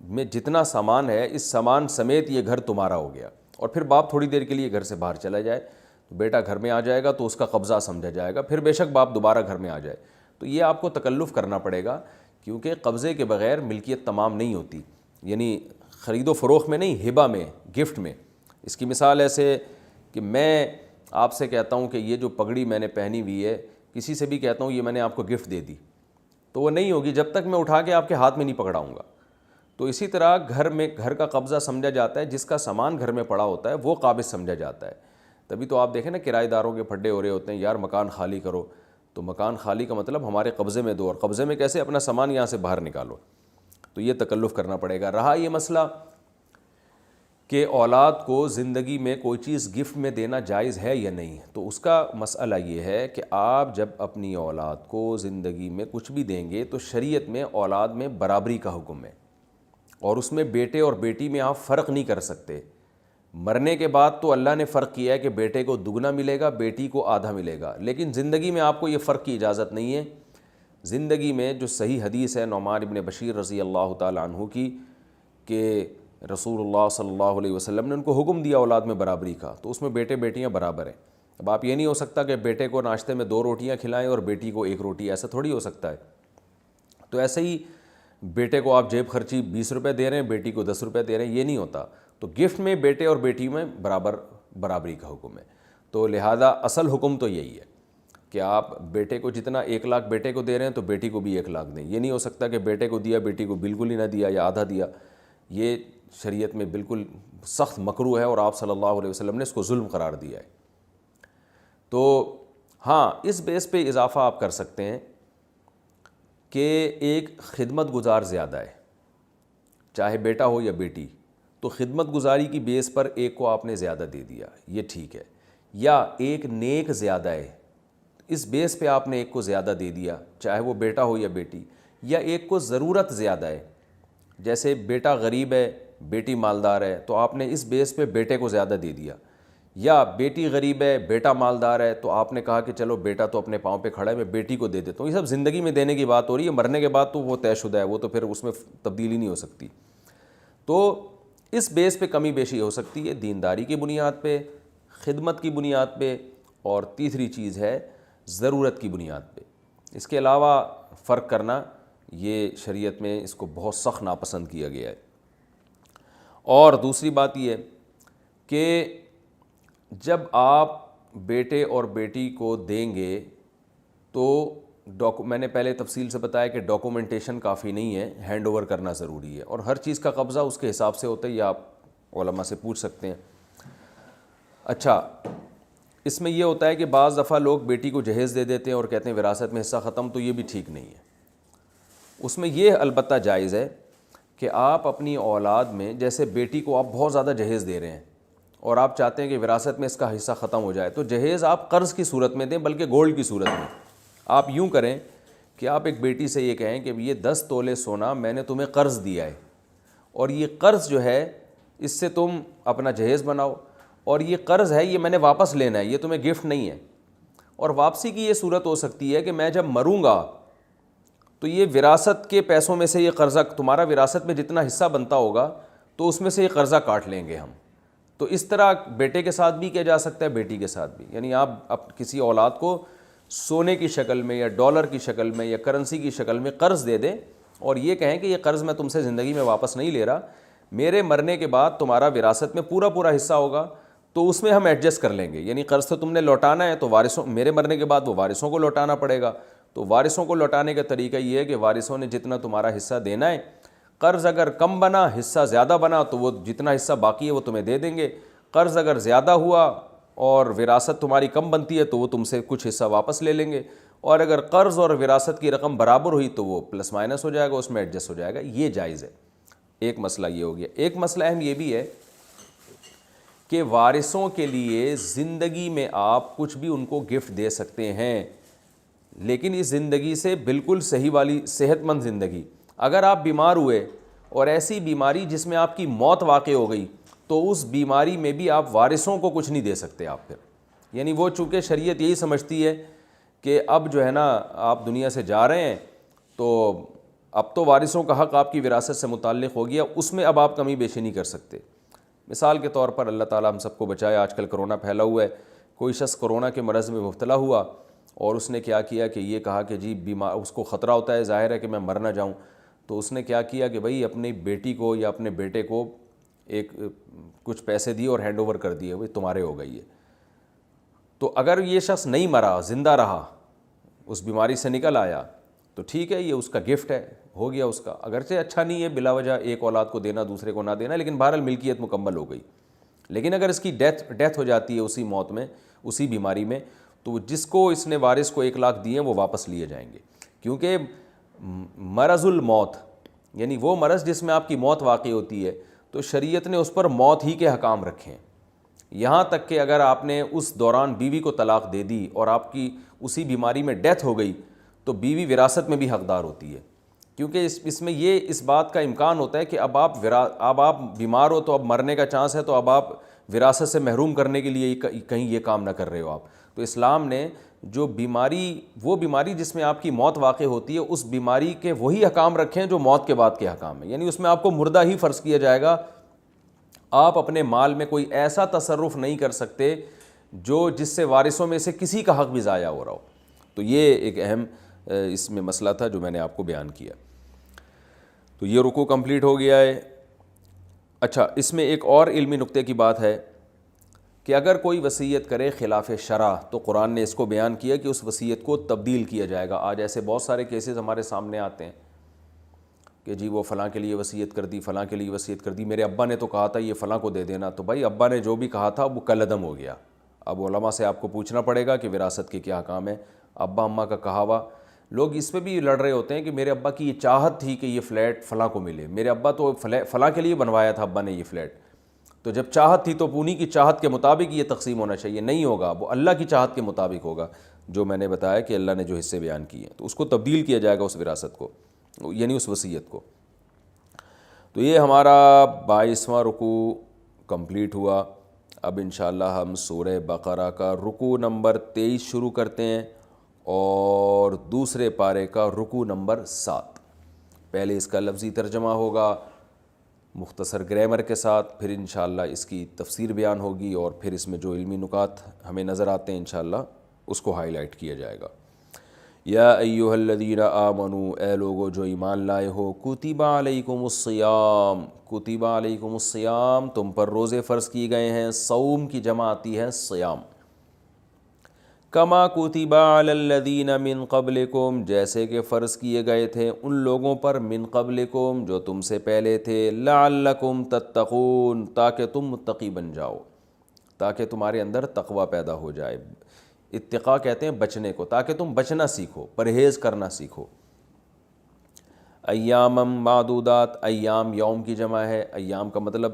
میں جتنا سامان ہے اس سامان سمیت یہ گھر تمہارا ہو گیا، اور پھر باپ تھوڑی دیر کے لیے گھر سے باہر چلا جائے تو بیٹا گھر میں آ جائے گا تو اس کا قبضہ سمجھا جائے گا، پھر بے شک باپ دوبارہ گھر میں آ جائے۔ تو یہ آپ کو تکلف کرنا پڑے گا، کیونکہ قبضے کے بغیر ملکیت تمام نہیں ہوتی، یعنی خرید و فروخت میں نہیں، ہبہ میں، گفٹ میں۔ اس کی مثال ایسے کہ میں آپ سے کہتا ہوں کہ یہ جو پگڑی میں نے پہنی ہوئی ہے، کسی سے بھی کہتا ہوں یہ میں نے آپ کو گفٹ دے دی، تو وہ نہیں ہوگی جب تک میں اٹھا کے آپ کے ہاتھ میں نہیں پکڑاؤں گا۔ تو اسی طرح گھر کا قبضہ سمجھا جاتا ہے، جس کا سامان گھر میں پڑا ہوتا ہے وہ قابض سمجھا جاتا ہے۔ تبھی تو آپ دیکھیں نا کرایہ داروں کے پھڈے ہو رہے ہوتے ہیں، یار مکان خالی کرو، تو مکان خالی کا مطلب ہمارے قبضے میں دو، اور قبضے میں کیسے؟ اپنا سامان یہاں سے باہر نکالو۔ تو یہ تکلف کرنا پڑے گا۔ رہا یہ مسئلہ کہ اولاد کو زندگی میں کوئی چیز گفٹ میں دینا جائز ہے یا نہیں، تو اس کا مسئلہ یہ ہے کہ آپ جب اپنی اولاد کو زندگی میں کچھ بھی دیں گے تو شریعت میں اولاد میں برابری کا حکم ہے، اور اس میں بیٹے اور بیٹی میں آپ فرق نہیں کر سکتے۔ مرنے کے بعد تو اللہ نے فرق کیا ہے کہ بیٹے کو دگنا ملے گا، بیٹی کو آدھا ملے گا، لیکن زندگی میں آپ کو یہ فرق کی اجازت نہیں ہے۔ زندگی میں جو صحیح حدیث ہے نعمان ابن بشیر رضی اللہ تعالی عنہ کی، کہ رسول اللہ صلی اللہ علیہ وسلم نے ان کو حکم دیا اولاد میں برابری کا، تو اس میں بیٹے بیٹیاں برابر ہیں۔ اب آپ یہ نہیں ہو سکتا کہ بیٹے کو ناشتے میں 2 روٹیاں کھلائیں اور بیٹی کو 1 روٹی، ایسا تھوڑی ہو سکتا ہے۔ تو ایسے ہی بیٹے کو آپ جیب خرچی 20 روپے دے رہے ہیں، بیٹی کو 10 روپے دے رہے ہیں، یہ نہیں ہوتا۔ تو گفٹ میں بیٹے اور بیٹی میں برابری کا حکم ہے۔ تو لہذا اصل حکم تو یہی ہے کہ آپ بیٹے کو جتنا 1 لاکھ بیٹے کو دے رہے ہیں تو بیٹی کو بھی 1 لاکھ دیں۔ یہ نہیں ہو سکتا کہ بیٹے کو دیا بیٹی کو بالکل ہی نہ دیا یا آدھا دیا، یہ شریعت میں بالکل سخت مکروہ ہے، اور آپ صلی اللہ علیہ وسلم نے اس کو ظلم قرار دیا ہے۔ تو ہاں، اس بیس پہ اضافہ آپ کر سکتے ہیں کہ ایک خدمت گزار زیادہ ہے، چاہے بیٹا ہو یا بیٹی، تو خدمت گزاری کی بیس پر ایک کو آپ نے زیادہ دے دیا، یہ ٹھیک ہے۔ یا ایک نیک زیادہ ہے، اس بیس پہ آپ نے ایک کو زیادہ دے دیا، چاہے وہ بیٹا ہو یا بیٹی۔ یا ایک کو ضرورت زیادہ ہے، جیسے بیٹا غریب ہے بیٹی مالدار ہے، تو آپ نے اس بیس پہ بیٹے کو زیادہ دے دیا۔ یا بیٹی غریب ہے بیٹا مالدار ہے، تو آپ نے کہا کہ چلو بیٹا تو اپنے پاؤں پہ کھڑا ہے، میں بیٹی کو دے دیتا ہوں۔ یہ سب زندگی میں دینے کی بات ہو رہی ہے، مرنے کے بعد تو وہ طے شدہ ہے، وہ تو پھر اس میں تبدیلی نہیں ہو سکتی۔ تو اس بیس پہ کمی بیشی ہو سکتی ہے، دینداری کی بنیاد پہ، خدمت کی بنیاد پہ، اور تیسری چیز ہے ضرورت کی بنیاد پہ۔ اس کے علاوہ فرق کرنا یہ شریعت میں اس کو بہت سخت ناپسند کیا گیا ہے۔ اور دوسری بات یہ کہ جب آپ بیٹے اور بیٹی کو دیں گے تو میں نے پہلے تفصیل سے بتایا کہ ڈاکومنٹیشن کافی نہیں ہے، ہینڈ اوور کرنا ضروری ہے، اور ہر چیز کا قبضہ اس کے حساب سے ہوتا ہے، یہ آپ علماء سے پوچھ سکتے ہیں۔ اچھا، اس میں یہ ہوتا ہے کہ بعض دفعہ لوگ بیٹی کو جہیز دے دیتے ہیں اور کہتے ہیں وراثت میں حصہ ختم، تو یہ بھی ٹھیک نہیں ہے۔ اس میں یہ البتہ جائز ہے کہ آپ اپنی اولاد میں، جیسے بیٹی کو آپ بہت زیادہ جہیز دے رہے ہیں اور آپ چاہتے ہیں کہ وراثت میں اس کا حصہ ختم ہو جائے، تو جہیز آپ قرض کی صورت میں دیں، بلکہ گولڈ کی صورت میں۔ آپ یوں کریں کہ آپ ایک بیٹی سے یہ کہیں کہ یہ 10 تولے سونا میں نے تمہیں قرض دیا ہے، اور یہ قرض جو ہے اس سے تم اپنا جہیز بناؤ، اور یہ قرض ہے یہ میں نے واپس لینا ہے، یہ تمہیں گفٹ نہیں ہے۔ اور واپسی کی یہ صورت ہو سکتی ہے کہ میں جب مروں گا تو یہ وراثت کے پیسوں میں سے یہ قرضہ، تمہارا وراثت میں جتنا حصہ بنتا ہوگا تو اس میں سے یہ قرضہ کاٹ لیں گے ہم۔ تو اس طرح بیٹے کے ساتھ بھی کیا جا سکتا ہے، بیٹی کے ساتھ بھی، یعنی آپ کسی اولاد کو سونے کی شکل میں یا ڈالر کی شکل میں یا کرنسی کی شکل میں قرض دے دیں اور یہ کہیں کہ یہ قرض میں تم سے زندگی میں واپس نہیں لے رہا، میرے مرنے کے بعد تمہارا وراثت میں پورا حصہ ہوگا تو اس میں ہم ایڈجسٹ کر لیں گے، یعنی قرض تو تم نے لوٹانا ہے تو وارثوں، میرے مرنے کے بعد وہ وارثوں کو لوٹانا پڑے گا، تو وارثوں کو لوٹانے کا طریقہ یہ ہے کہ وارثوں نے جتنا تمہارا حصہ دینا ہے، قرض اگر کم بنا، حصہ زیادہ بنا تو وہ جتنا حصہ باقی ہے وہ تمہیں دے دیں گے، قرض اگر زیادہ ہوا اور وراثت تمہاری کم بنتی ہے تو وہ تم سے کچھ حصہ واپس لے لیں گے، اور اگر قرض اور وراثت کی رقم برابر ہوئی تو وہ پلس مائنس ہو جائے گا، اس میں ایڈجسٹ ہو جائے گا، یہ جائز ہے۔ ایک مسئلہ یہ ہو گیا۔ ایک مسئلہ اہم یہ بھی ہے کہ وارثوں کے لیے زندگی میں آپ کچھ بھی ان کو گفٹ دے سکتے ہیں، لیکن اس زندگی سے بالکل صحیح والی صحت مند زندگی۔ اگر آپ بیمار ہوئے اور ایسی بیماری جس میں آپ کی موت واقع ہو گئی تو اس بیماری میں بھی آپ وارثوں کو کچھ نہیں دے سکتے آپ پھر، یعنی وہ چونکہ شریعت یہی سمجھتی ہے کہ اب جو ہے نا آپ دنیا سے جا رہے ہیں تو اب تو وارثوں کا حق آپ کی وراثت سے متعلق ہو گیا، اس میں اب آپ کمی بیشی نہیں کر سکتے۔ مثال کے طور پر اللہ تعالیٰ ہم سب کو بچائے، آج کل کرونا پھیلا ہوا ہے، کوئی شخص کرونا کے مرض میں مبتلا ہوا اور اس نے کیا کیا کہ یہ کہا کہ جی بیمار، اس کو خطرہ ہوتا ہے ظاہر ہے کہ میں مر نہ جاؤں، تو اس نے کیا کیا کہ بھائی اپنی بیٹی کو یا اپنے بیٹے کو ایک کچھ پیسے دیے اور ہینڈ اوور کر دیے، بھائی تمہارے ہو گئی ہے۔ تو اگر یہ شخص نہیں مرا، زندہ رہا، اس بیماری سے نکل آیا تو ٹھیک ہے، یہ اس کا گفٹ ہے، ہو گیا اس کا، اگرچہ اچھا نہیں ہے بلا وجہ ایک اولاد کو دینا دوسرے کو نہ دینا، لیکن بہرحال ملکیت مکمل ہو گئی۔ لیکن اگر اس کی ڈیتھ ہو جاتی ہے اسی موت میں، اسی بیماری میں، تو جس کو اس نے وارث کو 1,00,000 دیے وہ واپس لیے جائیں گے، کیونکہ مرض الموت یعنی وہ مرض جس میں آپ کی موت واقع ہوتی ہے تو شریعت نے اس پر موت ہی کے حکام رکھے ہیں، یہاں تک کہ اگر آپ نے اس دوران بیوی کو طلاق دے دی اور آپ کی اسی بیماری میں ڈیتھ ہو گئی تو بیوی وراثت میں بھی حقدار ہوتی ہے، کیونکہ اس میں یہ اس بات کا امکان ہوتا ہے کہ اب آپ بیمار ہو تو اب مرنے کا چانس ہے، تو اب آپ وراثت سے محروم کرنے کے لیے کہیں یہ کام نہ کر رہے ہو آپ۔ تو اسلام نے جو وہ بیماری جس میں آپ کی موت واقع ہوتی ہے، اس بیماری کے وہی حکام رکھے ہیں جو موت کے بعد کے حکام ہیں، یعنی اس میں آپ کو مردہ ہی فرض کیا جائے گا، آپ اپنے مال میں کوئی ایسا تصرف نہیں کر سکتے جس سے وارثوں میں سے کسی کا حق بھی ضائع ہو رہا ہو۔ تو یہ ایک اہم اس میں مسئلہ تھا جو میں نے آپ کو بیان کیا۔ تو یہ رکوع کمپلیٹ ہو گیا ہے۔ اچھا، اس میں ایک اور علمی نقطے کی بات ہے کہ اگر کوئی وصیت کرے خلاف شرع تو قرآن نے اس کو بیان کیا کہ اس وصیت کو تبدیل کیا جائے گا۔ آج ایسے بہت سارے کیسز ہمارے سامنے آتے ہیں کہ جی وہ فلاں کے لیے وصیت کر دی، فلاں کے لیے وصیت کر دی، میرے ابا نے تو کہا تھا یہ فلاں کو دے دینا، تو بھائی ابا نے جو بھی کہا تھا وہ کالعدم ہو گیا۔ اب علماء سے آپ کو پوچھنا پڑے گا کہ وراثت کے کیا حکام ہے۔ ابا اماں کا کہا ہوا، لوگ اس پہ بھی لڑ رہے ہوتے ہیں کہ میرے ابا کی یہ چاہت تھی کہ یہ فلیٹ فلاں کو ملے، میرے ابا تو فلاں کے لیے بنوایا تھا ابا نے یہ فلیٹ، تو جب چاہت تھی تو انہی کی چاہت کے مطابق یہ تقسیم ہونا چاہیے، نہیں ہوگا، وہ اللہ کی چاہت کے مطابق ہوگا، جو میں نے بتایا کہ اللہ نے جو حصے بیان کیے ہیں، تو اس کو تبدیل کیا جائے گا اس وراثت کو، یعنی اس وصیت کو۔ تو یہ ہمارا 22واں رکوع کمپلیٹ ہوا۔ اب انشاءاللہ ہم سورہ بقرہ کا رکوع نمبر 23 شروع کرتے ہیں اور دوسرے پارے کا رکوع نمبر 7۔ پہلے اس کا لفظی ترجمہ ہوگا مختصر گرامر کے ساتھ، پھر انشاءاللہ اس کی تفسیر بیان ہوگی اور پھر اس میں جو علمی نکات ہمیں نظر آتے ہیں انشاءاللہ اس کو ہائی لائٹ کیا جائے گا۔ یا ایھا الذین آمنوا، اے لوگو جو ایمان لائے ہو، کتب علیکم الصیام، کتب علیکم الصیام، تم پر روزے فرض کیے گئے ہیں، صوم کی جمع آتی ہے صیام، کما کتب علی الذین من قبلکم، جیسے کہ فرض کیے گئے تھے ان لوگوں پر من قبلکم جو تم سے پہلے تھے، لعلکم تتقون، تاکہ تم متقی بن جاؤ، تاکہ تمہارے اندر تقوی پیدا ہو جائے۔ اتقاء کہتے ہیں بچنے کو، تاکہ تم بچنا سیکھو، پرہیز کرنا سیکھو۔ ایامم معدودات، ایام یوم کی جمع ہے، ایام کا مطلب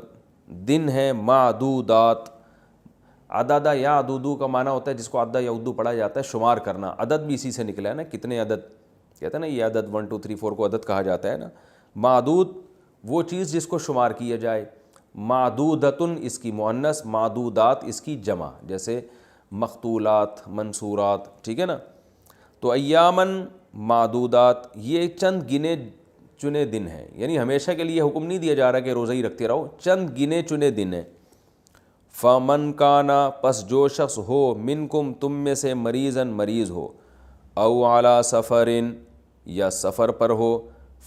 دن ہے، معدودات عدد یا عدودو کا معنی ہوتا ہے جس کو عدد یا عدو پڑھا جاتا ہے، شمار کرنا، عدد بھی اسی سے نکلا ہے نا، کتنے عدد کہتے ہیں نا، یہ عدد 1 2 3 4 کو عدد کہا جاتا ہے نا۔ معدود وہ چیز جس کو شمار کیا جائے، معدودتن اس کی مؤنث، معدودات اس کی جمع، جیسے مقتولات، منصورات، ٹھیک ہے نا۔ تو ایامن معدودات یہ چند گنے چنے دن ہیں، یعنی ہمیشہ کے لیے حکم نہیں دیا جا رہا کہ روزہ ہی رکھتے رہو، چند گنے چنے دن ہیں۔ فمن کانا، پس جو شخص ہو، منکم تم میں سے، مریضاً مریض ہو، او علی سفرن یا سفر پر ہو،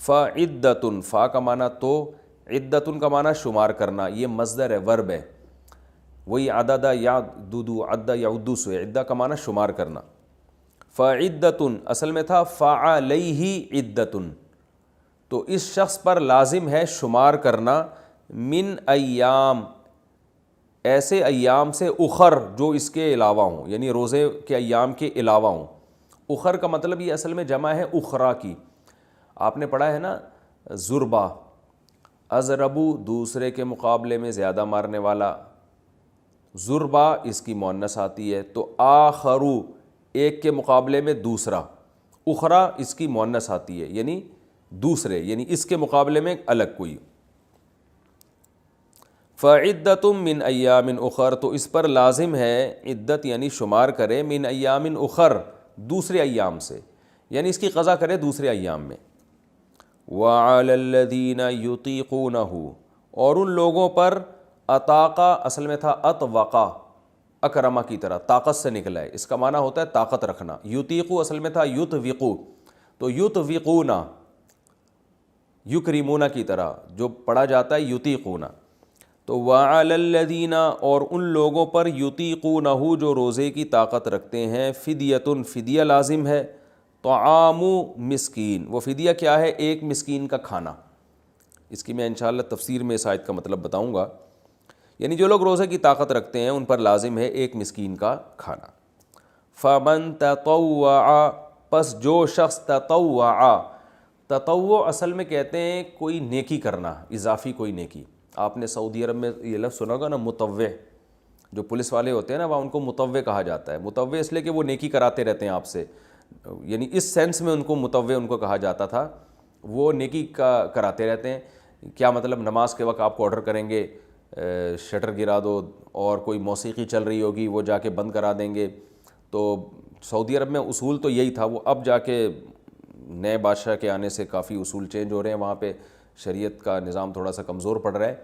فعدتن، فا کا معنی تو، عدتن کا معنی شمار کرنا، یہ مصدر ہے، ورب ہے، وہی عدد یعددو، عد یعدو سے، عدہ کا معنی شمار کرنا۔ فعدتن اصل میں تھا فعلیہ عدتن، تو اس شخص پر لازم ہے شمار کرنا، من ایام، ایسے ایام سے، اخر جو اس کے علاوہ ہوں، یعنی روزے کے ایام کے علاوہ ہوں۔ اخر کا مطلب یہ اصل میں جمع ہے اخرا کی، آپ نے پڑھا ہے نا، ضربہ، اضربو دوسرے کے مقابلے میں زیادہ مارنے والا، ضربہ اس کی مؤنث آتی ہے، تو آخرو ایک کے مقابلے میں دوسرا، اخرا اس کی مؤنث آتی ہے، یعنی دوسرے، یعنی اس کے مقابلے میں الگ کوئی۔ فعدتم من ایام اخر، تو اس پر لازم ہے عدت یعنی شمار کرے، من ایام اخر دوسرے ایام سے، یعنی اس کی قضا کرے دوسرے ایام میں۔ وعلی الذین یطیقونہ، اور ان لوگوں پر، اطاقہ اصل میں تھا اطوقا، اکرما کی طرح، طاقت سے نکلا ہے، اس کا معنی ہوتا ہے طاقت رکھنا۔ یطیقو اصل میں تھا یطوقو، تو یطوقونا، یکرمونا کی طرح جو پڑھا جاتا ہے یطیقونا۔ تو وعلی الذین، اور ان لوگوں پر، یطیقونہ جو روزے کی طاقت رکھتے ہیں، فدیتن فدیہ لازم ہے، طعام مسکین، وہ فدیہ کیا ہے؟ ایک مسکین کا کھانا، اس کی میں انشاءاللہ تفسیر میں اس آیت کا مطلب بتاؤں گا، یعنی جو لوگ روزے کی طاقت رکھتے ہیں ان پر لازم ہے ایک مسکین کا کھانا۔ فمن تطوع، پس جو شخص تطوع، تطوع اصل میں کہتے ہیں کوئی نیکی کرنا، اضافی کوئی نیکی۔ آپ نے سعودی عرب میں یہ لفظ سنا ہوگا نا، مطوع، جو پولیس والے ہوتے ہیں نا وہاں ان کو مطوع کہا جاتا ہے۔ مطوع اس لیے کہ وہ نیکی کراتے رہتے ہیں آپ سے، یعنی اس سینس میں ان کو مطوع ان کو کہا جاتا تھا، وہ نیکی کراتے رہتے ہیں۔ کیا مطلب؟ نماز کے وقت آپ کو آرڈر کریں گے شٹر گرا دو، اور کوئی موسیقی چل رہی ہوگی وہ جا کے بند کرا دیں گے۔ تو سعودی عرب میں اصول تو یہی تھا، وہ اب جا کے نئے بادشاہ کے آنے سے کافی اصول چینج ہو رہے ہیں، وہاں پہ شریعت کا نظام تھوڑا سا کمزور پڑ رہا ہے،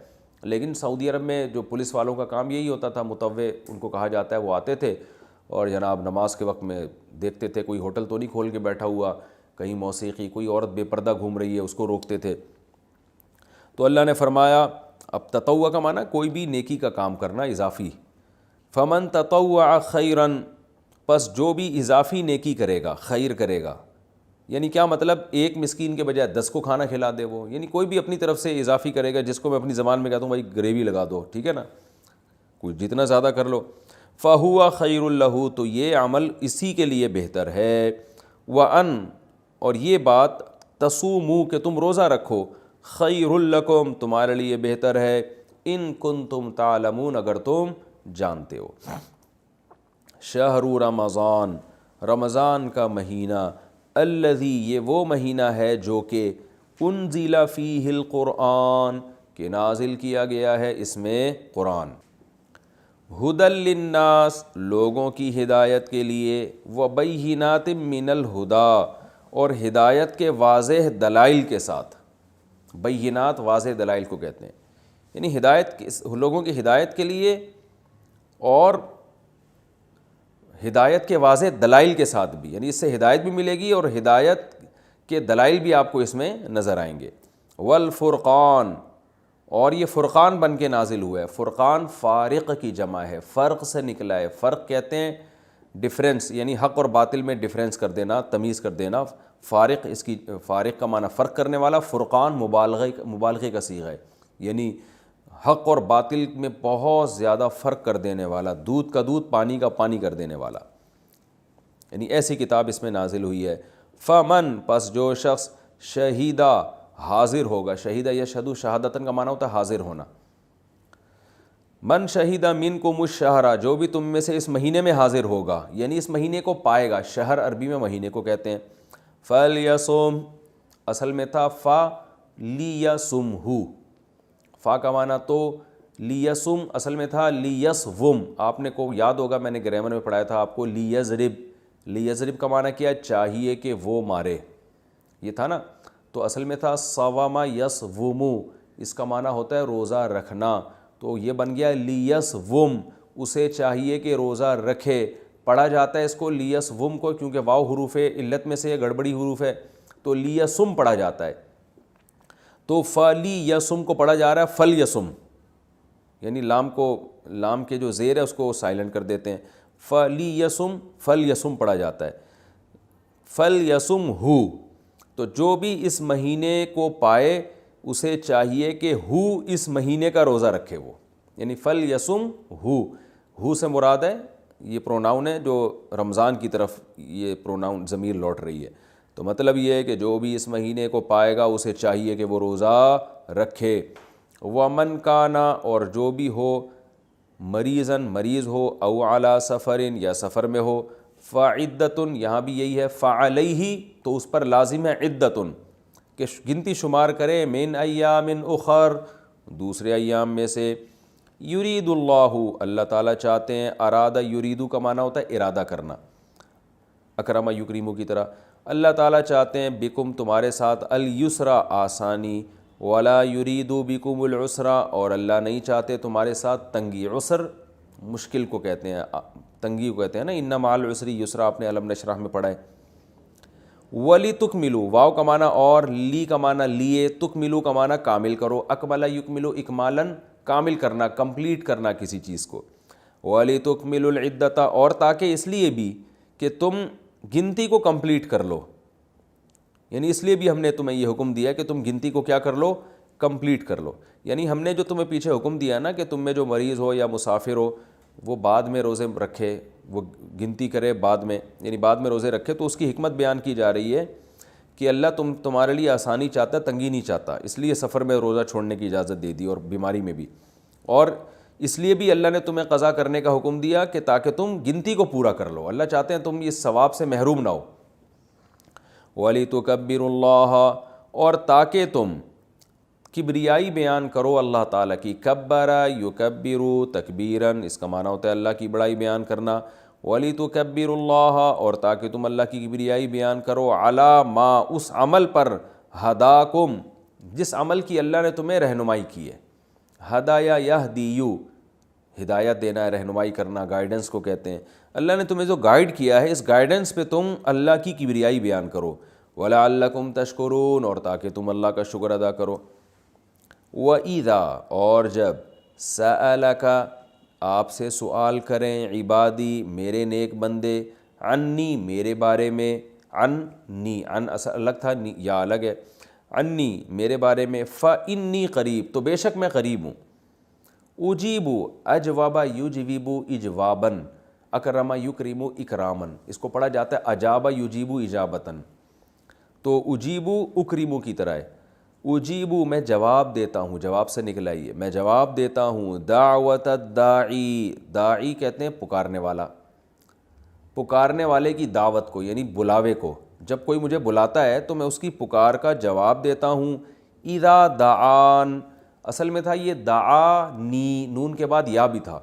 لیکن سعودی عرب میں جو پولیس والوں کا کام یہی ہوتا تھا، مطوع ان کو کہا جاتا ہے۔ وہ آتے تھے اور جناب نماز کے وقت میں دیکھتے تھے کوئی ہوٹل تو نہیں کھول کے بیٹھا ہوا، کہیں موسیقی، کوئی عورت بے پردہ گھوم رہی ہے، اس کو روکتے تھے۔ تو اللہ نے فرمایا، اب تطوع کا معنی کوئی بھی نیکی کا کام کرنا اضافی۔ فمن تطوع خیرن، پس جو بھی اضافی نیکی کرے گا، خیر کرے گا، یعنی کیا مطلب؟ ایک مسکین کے بجائے 10 کو کھانا کھلا دے وہ، یعنی کوئی بھی اپنی طرف سے اضافی کرے گا، جس کو میں اپنی زبان میں کہتا ہوں بھائی گریوی لگا دو، ٹھیک ہے نا، کوئی جتنا زیادہ کر لو، فہو خیر لہ، تو یہ عمل اسی کے لیے بہتر ہے۔ وَأَن، اور یہ بات، تصوموا کہ تم روزہ رکھو، خیر لکم تمہارے لیے بہتر ہے، ان کنتم تعلمون اگر تم جانتے ہو۔ شہر رمضان، رمضان کا مہینہ، الذی یہ وہ مہینہ ہے جو کہ انزل فیہ القرآن کہ نازل کیا گیا ہے اس میں قرآن، ھدی للناس لوگوں کی ہدایت کے لیے، وبینات من الہدی اور ہدایت کے واضح دلائل کے ساتھ، بینات واضح دلائل کو کہتے ہیں، یعنی ہدایت لوگوں کی ہدایت کے لیے اور ہدایت کے واضح دلائل کے ساتھ بھی، یعنی اس سے ہدایت بھی ملے گی اور ہدایت کے دلائل بھی آپ کو اس میں نظر آئیں گے۔ والفرقان، اور یہ فرقان بن کے نازل ہوا ہے۔ فرقان فارق کی جمع ہے، فرق سے نکلا ہے۔ فرق کہتے ہیں ڈفرینس یعنی حق اور باطل میں ڈفرینس کر دینا, تمیز کر دینا. فارق, اس کی فارق کا معنی فرق کرنے والا, فرقان مبالغے کا صیغہ ہے, یعنی حق اور باطل میں بہت زیادہ فرق کر دینے والا, دودھ کا دودھ پانی کا پانی کر دینے والا, یعنی ایسی کتاب اس میں نازل ہوئی ہے. فمن, پس جو شخص, شہیدہ, حاضر ہوگا. شہیدہ یشہدو, شہادتن کا معنی ہوتا ہے حاضر ہونا. من شہیدہ منکم الشہر, جو بھی تم میں سے اس مہینے میں حاضر ہوگا, یعنی اس مہینے کو پائے گا. شہر عربی میں مہینے کو کہتے ہیں. فلیصم, اصل میں تھا فلیصمہ, فا کا معنی تو لیصم اصل میں تھا لیصوم. آپ نے کو یاد ہوگا, میں نے گرامر میں پڑھایا تھا آپ کو, لیضرب. لیضرب کا معنی کیا, چاہیے کہ وہ مارے, یہ تھا نا. تو اصل میں تھا صوم یصوم, اس کا معنی ہوتا ہے روزہ رکھنا. تو یہ بن گیا لیصوم, اسے چاہیے کہ روزہ رکھے. پڑھا جاتا ہے اس کو لیصوم کو, کیونکہ واو حروف علت میں سے گڑبڑی حروف ہے, تو لیصم پڑھا جاتا ہے. تو فلیصم کو پڑھا جا رہا ہے فلیصم, یعنی لام کے جو زیر ہے اس کو سائلنٹ کر دیتے ہیں. فلیصم, فلیصم پڑھا جاتا ہے. فلیصم ہو, تو جو بھی اس مہینے کو پائے اسے چاہیے کہ ہو اس مہینے کا روزہ رکھے وہ, یعنی فلیصم ہو سے مراد ہے یہ پروناؤن ہے جو رمضان کی طرف یہ پروناؤن ضمیر لوٹ رہی ہے. تو مطلب یہ ہے کہ جو بھی اس مہینے کو پائے گا اسے چاہیے کہ وہ روزہ رکھے. ومن کانا, اور جو بھی ہو, مریضاً, مریض ہو, او علی سفرن, یا سفر میں ہو, فعدتن, یہاں بھی یہی ہے, فعلیہ تو اس پر لازم ہے عدتن, کہ گنتی شمار کرے, من ایام اخر, دوسرے ایام میں سے. یرید اللہ, اللہ تعالیٰ چاہتے ہیں. ارادہ یریدو کا معنی ہوتا ہے ارادہ کرنا, اکرم یکرمو کی طرح. اللہ تعالیٰ چاہتے ہیں بکم, تمہارے ساتھ, الیسرا, آسانی, ولا یریدو بکم العسرا, اور اللہ نہیں چاہتے تمہارے ساتھ تنگی. عسر مشکل کو کہتے ہیں, تنگی کو کہتے ہیں نا. ان مع العسر یسرا, آپ نے علم نشرح میں پڑھا ہے. ولی تکملو, واو کا معنی اور, لی کا معنی لیے, تکملو کا معنی کامل کرو. اکملہ یکملو, اکمالن کامل کرنا, کمپلیٹ کرنا کسی چیز کو. ولی تکملوا العدۃ, اور تاکہ اس لیے بھی کہ تم گنتی کو کمپلیٹ کر لو, یعنی اس لیے بھی ہم نے تمہیں یہ حکم دیا کہ تم گنتی کو کیا کر لو, کمپلیٹ کر لو. یعنی ہم نے جو تمہیں پیچھے حکم دیا نا کہ تم میں جو مریض ہو یا مسافر ہو وہ بعد میں روزے رکھے, وہ گنتی کرے بعد میں, یعنی بعد میں روزے رکھے. تو اس کی حکمت بیان کی جا رہی ہے کہ اللہ تمہارے لیے آسانی چاہتا ہے, تنگی نہیں چاہتا, اس لیے سفر میں روزہ چھوڑنے کی اجازت دے دی, اور بیماری میں بھی. اور اس لیے بھی اللہ نے تمہیں قضا کرنے کا حکم دیا کہ تاکہ تم گنتی کو پورا کر لو. اللہ چاہتے ہیں تم اس ثواب سے محروم نہ ہو. وَلِتُكَبِّرُوا اللَّهَ, اور تاکہ تم کبریائی بیان کرو اللہ تعالیٰ کی. کبرا یکبرو تکبیراً, اس کا معنی ہوتا ہے اللہ کی بڑائی بیان کرنا. وَلِتُكَبِّرُوا اللَّهَ, اور تاکہ تم اللہ کی کبریائی بیان کرو. عَلَى مَا, اس عمل پر, ہداکم, جس عمل کی اللہ نے تمہیں رہنمائی کی ہے. ہدایا یہدیو, ہدایت دینا ہے, رہنمائی کرنا, گائیڈنس کو کہتے ہیں. اللہ نے تمہیں جو گائیڈ کیا ہے اس گائیڈنس پہ تم اللہ کی کبریائی بیان کرو. وَلَعَلَّكُمْ تَشْكُرُونَ, اور تاکہ تم اللہ کا شکر ادا کرو. وَإِذَا, اور جب, سَأَلَكَ, آپ سے سوال کریں, عبادی, میرے نیک بندے, عنی, میرے بارے میں, عنی, عن اصل الگ تھا, یا الگ ہے, عنی, میرے بارے میں, فَإِنِّي قریب, تو بے شک میں قریب ہوں. اجیبو, اجوابا یجویبو اجواباً, اکرما یکرمو اکراماً, اس کو پڑھا جاتا ہے اجابا یجیبو اجابتاً. تو اجیبو اکرمو کی طرح ہے. اجیبو, میں جواب دیتا ہوں, جواب سے نکلا یہ, میں جواب دیتا ہوں. دعوت الداعی, داعی کہتے ہیں پکارنے والا, پکارنے والے کی دعوت کو, یعنی بلاوے کو. جب کوئی مجھے بلاتا ہے تو میں اس کی پکار کا جواب دیتا ہوں. اذا دعان, اصل میں تھا یہ دعانی, نون کے بعد یا بھی تھا.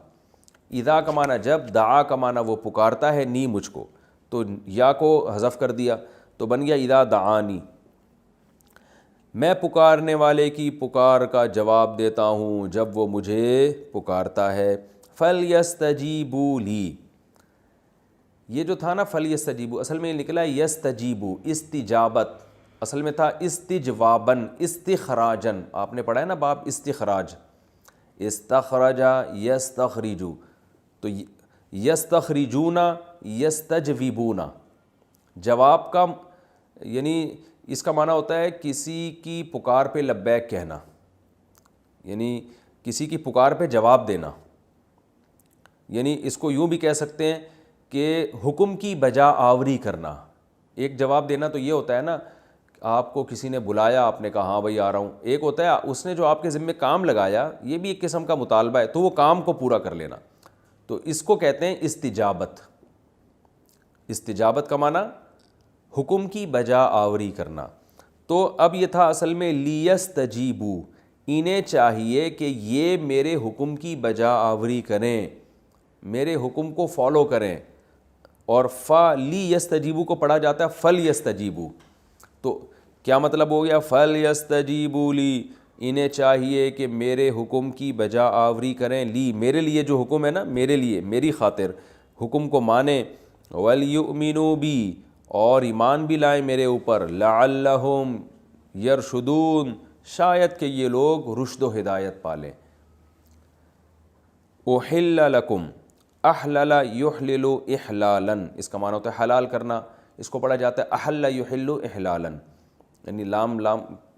اذا کا معنی جب, دعا کا معنی وہ پکارتا ہے, نی مجھ کو, تو یا کو حذف کر دیا تو بن گیا اذا دعانی. میں پکارنے والے کی پکار کا جواب دیتا ہوں جب وہ مجھے پکارتا ہے. فَلْيَسْتَجِيبُوا لِي, یہ جو تھا نا فَلْيَسْتَجِيبُوا, اصل میں یہ نکلا ہے یستجیبو, استجابت, اصل میں تھا استجواباً, استخراجاً. آپ نے پڑھا ہے نا باب استخراج, استخرجا یستخرجو, تو یستخرجون یستجوبون، جواب کا یعنی اس کا معنی ہوتا ہے کسی کی پکار پہ لبیک کہنا، یعنی کسی کی پکار پہ جواب دینا، یعنی اس کو یوں بھی کہہ سکتے ہیں کہ حکم کی بجا آوری کرنا۔ ایک جواب دینا تو یہ ہوتا ہے نا، آپ کو کسی نے بلایا، آپ نے کہا ہاں بھائی آ رہا ہوں، ایک ہوتا ہے اس نے جو آپ کے ذمہ کام لگایا، یہ بھی ایک قسم کا مطالبہ ہے، تو وہ کام کو پورا کر لینا، تو اس کو کہتے ہیں استجابت۔ استجابت کا معنی حکم کی بجا آوری کرنا۔ تو اب یہ تھا اصل میں لیستجیبو، انہیں چاہیے کہ یہ میرے حکم کی بجا آوری کریں، میرے حکم کو فالو کریں، اور لیستجیبو کو پڑھا جاتا ہے فلیستجیبو، تو کیا مطلب ہو گیا؟ فلیستجیبو لی، انہیں چاہیے کہ میرے حکم کی بجا آوری کریں، لی میرے لیے جو حکم ہے نا، میرے لیے، میری خاطر حکم کو مانیں، ولیؤمنوا بی، اور ایمان بھی لائیں میرے اوپر، لعلہم یرشدون، شاید کہ یہ لوگ رشد و ہدایت پالیں۔ احل لکم، احلل یحلل احلالا، اس کا معنی ہوتا ہے حلال کرنا، اس کو پڑھا جاتا ہے احل یحل احلالا، یعنی لام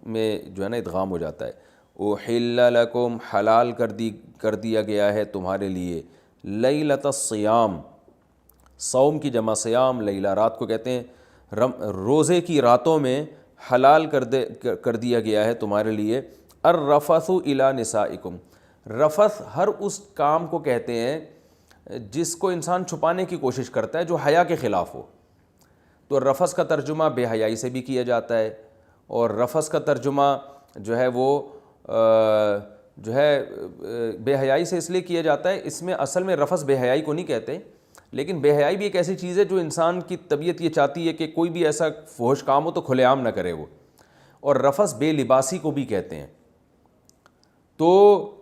میں جو ہے نا ادغام ہو جاتا ہے۔ احل لکم، حلال کر دیا گیا ہے تمہارے لیے، لیلۃ الصیام، صوم کی جمع صیام، لیلہ رات کو کہتے ہیں، روزے کی راتوں میں حلال کر دیا گیا ہے تمہارے لیے، الرفث الی نسائکم، رفث ہر اس کام کو کہتے ہیں جس کو انسان چھپانے کی کوشش کرتا ہے، جو حیا کے خلاف ہو، تو رفث کا ترجمہ بے حیائی سے بھی کیا جاتا ہے، اور رفث کا ترجمہ جو ہے وہ جو ہے بے حیائی سے اس لیے کیا جاتا ہے، اس میں اصل میں رفث بے حیائی کو نہیں کہتے، لیکن بے حیائی بھی ایک ایسی چیز ہے جو انسان کی طبیعت یہ چاہتی ہے کہ کوئی بھی ایسا فحش کام ہو تو کھلے عام نہ کرے وہ، اور رفث بے لباسی کو بھی کہتے ہیں، تو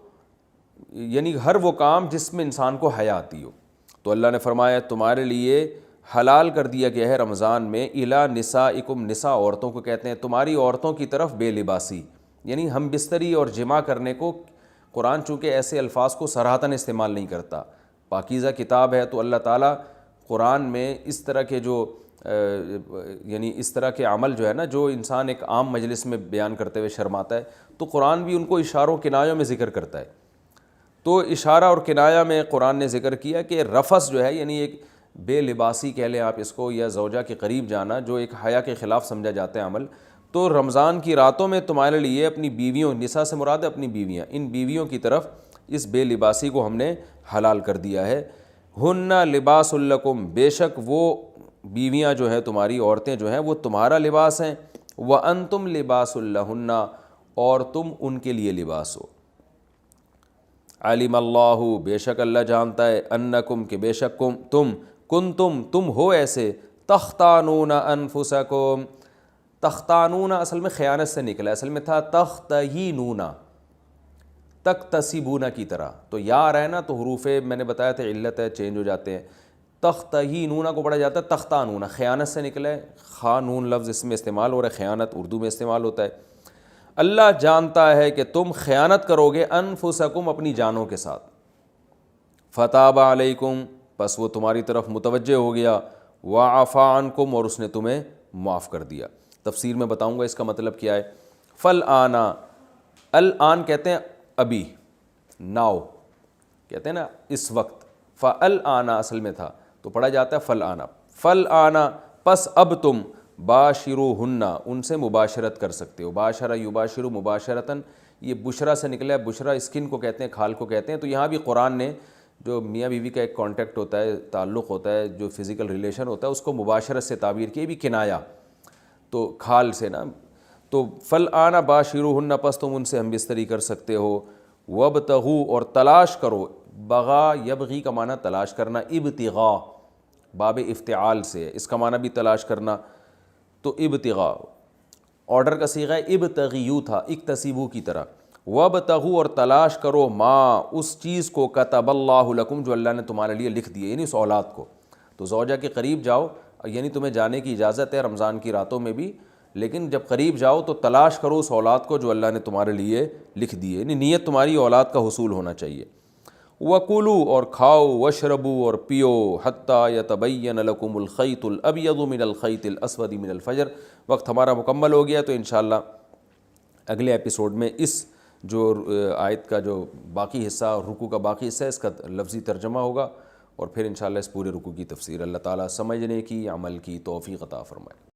یعنی ہر وہ کام جس میں انسان کو حیا آتی ہو۔ تو اللہ نے فرمایا تمہارے لیے حلال کر دیا گیا ہے رمضان میں، الی نسائکم، نساء عورتوں کو کہتے ہیں، تمہاری عورتوں کی طرف بے لباسی، یعنی ہم بستری اور جمع کرنے کو قرآن چونکہ ایسے الفاظ کو صراحتاً استعمال نہیں کرتا، پاکیزہ کتاب ہے، تو اللہ تعالیٰ قرآن میں اس طرح کے جو یعنی اس طرح کے عمل جو ہے نا، جو انسان ایک عام مجلس میں بیان کرتے ہوئے شرماتا ہے، تو قرآن بھی ان کو اشاروں کنایوں میں ذکر کرتا ہے۔ تو اشارہ اور کنایہ میں قرآن نے ذکر کیا کہ رفث جو ہے، یعنی ایک بے لباسی کہہ لیں آپ اس کو، یا زوجہ کے قریب جانا، جو ایک حیا کے خلاف سمجھا جاتا ہے عمل، تو رمضان کی راتوں میں تمہارے لیے اپنی بیویوں، نساء سے مراد ہے اپنی بیویاں، ان بیویوں کی طرف اس بے لباسی کو ہم نے حلال کر دیا ہے۔ ہن لباس لکم، بے شک وہ بیویاں جو ہیں تمہاری، عورتیں جو ہیں وہ تمہارا لباس ہیں، وانتم لباس لہن، اور تم ان کے لیے لباس ہو۔ علم اللہ، بے شک اللہ جانتا ہے، انکم، کہ بے شک تم ہو ایسے، تختانون انفسکم، تختانون اصل میں خیانت سے نکلا، اصل میں تھا تختہینون، تکتسبون کی طرح، تو یا آ رہا ہے نا، تو حروف میں نے بتایا تھا علت ہے، چینج ہو جاتے ہیں، تختہینون کو پڑھا جاتا ہے تختانون، خیانت سے نکلا ہے، خانون لفظ اس میں استعمال ہو رہا ہے، خیانت اردو میں استعمال ہوتا ہے۔ اللہ جانتا ہے کہ تم خیانت کرو گے، انفسکم، اپنی جانوں کے ساتھ، فتاب علیکم، بس وہ تمہاری طرف متوجہ ہو گیا، وعفا عنکم، اور اس نے تمہیں معاف کر دیا۔ تفسیر میں بتاؤں گا اس کا مطلب کیا ہے۔ فالآن، الآن کہتے ہیں ابھی، ناؤ کہتے ہیں نا اس وقت، فالآن اصل میں تھا تو پڑھا جاتا ہے فالآن، فالآن، پس اب تم، باشروہن، ان سے مباشرت کر سکتے ہو، باشرہ یباشرو مباشرتاً، یہ بشرا سے نکلا ہے، بشرا اسکن کو کہتے ہیں، کھال کو کہتے ہیں، تو یہاں بھی قرآن نے جو میاں بیوی کا ایک کانٹیکٹ ہوتا ہے، تعلق ہوتا ہے، جو فزیکل ریلیشن ہوتا ہے، اس کو مباشرت سے تعبیر کی، یہ بھی کنایا، تو کھال سے نا، تو فالآن باشروہن، پس تم ان سے ہم بستری کر سکتے ہو، وابتغوا، اور تلاش کرو، بغا یبغی کا معنی تلاش کرنا، ابتغاء باب افتعال سے، اس کا معنی بھی تلاش کرنا، تو ابتغاء آرڈر کا صیغہ ہے، ابتغیو تھا اکتسبو کی طرح، وابتغوا، اور تلاش کرو، ما، اس چیز کو، کتب اللہ لکم، جو اللہ نے تمہارے لیے لکھ دیا، یعنی اس اولاد کو، تو زوجہ کے قریب جاؤ، یعنی تمہیں جانے کی اجازت ہے رمضان کی راتوں میں بھی، لیکن جب قریب جاؤ تو تلاش کرو اس اولاد کو جو اللہ نے تمہارے لیے لکھ دی ہے، یعنی نیت تمہاری اولاد کا حصول ہونا چاہیے۔ وَكُلُوا اور کھاؤ، وَاشْرَبُوا اور پیو، حَتَّى يَتَبَيَّنَ لَكُمُ الْخَيْطُ الْأَبْيَضُ مِنَ الْخَيْطِ الْأَسْوَدِ مِنَ الْفَجْرِ۔ وقت ہمارا مکمل ہو گیا، تو انشاءاللہ اگلے ایپیسوڈ میں اس جو آیت کا جو باقی حصہ اور رکوع کا باقی حصہ ہے اس کا لفظی ترجمہ ہوگا، اور پھر انشاءاللہ اس پورے رکوع کی تفسیر۔ اللہ تعالیٰ سمجھنے کی، عمل کی توفیق عطا فرمائے۔